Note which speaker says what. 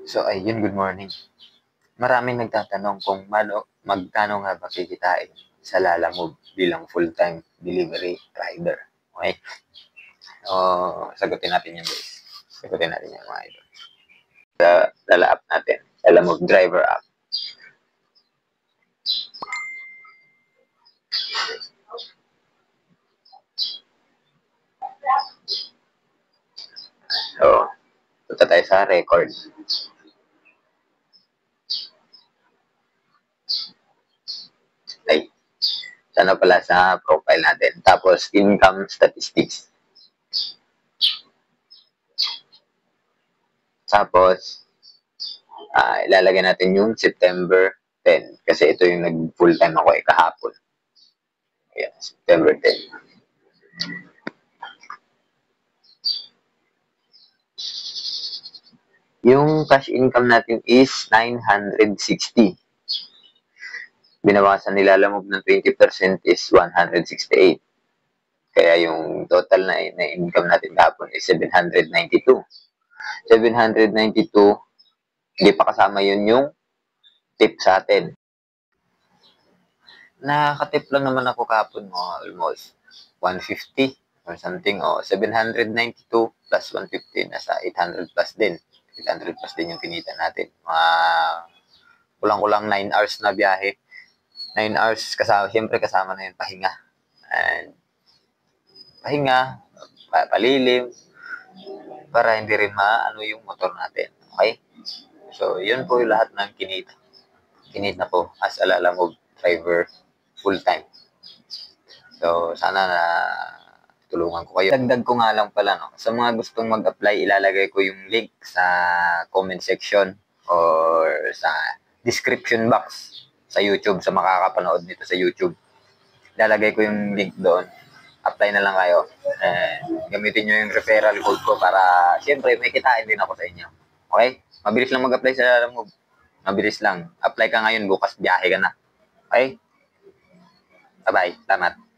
Speaker 1: So ayun, good morning. Maraming nagtatanong kung magkano nga ba kikitain sa Lalamove bilang full-time delivery rider. Okay? So, sagutin natin yan, guys. Sagutin natin yan, mga idol. Lala app natin. Lalamove driver app. So, punta tayo sa record. Ay, sana pala sa profile natin. Tapos, income statistics. Tapos, ilalagay natin yung September 10. Kasi ito yung nag-full time ako kahapon. Ayan, September 10. Yung cash income natin is 960. Binawasan nila Lalamove ng 20% is 168. Kaya yung total na income natin kahapon is 792. 792, hindi pa kasama yun yung tip sa atin. Nakakatip lang naman ako kahapon mo, almost 150 or something. O, 792 plus 150, nasa 800 plus din. 800 plus din yung kinita natin. Kulang-kulang 9 hours na biyahe. 9 hours, siyempre kasama na yung pahinga. And pahinga, palilim, para hindi rin maano yung motor natin. Okay? So, yun po yung lahat ng kinita. Kinita po as a Lalamove driver full-time. So, sana na tulungan ko kayo. Dagdag ko nga lang pala, no? Sa mga gustong mag-apply, ilalagay ko yung link sa comment section or sa description box sa YouTube, sa makakapanood nito sa YouTube. Ilalagay ko yung link doon. Apply na lang kayo. Gamitin nyo yung referral code ko para, siyempre, may kitain din ako sa inyo. Okay? Mabilis lang mag-apply sa Lalamove. Mabilis lang. Apply ka ngayon, bukas biyahe ka na. Okay? Bye-bye. Salamat.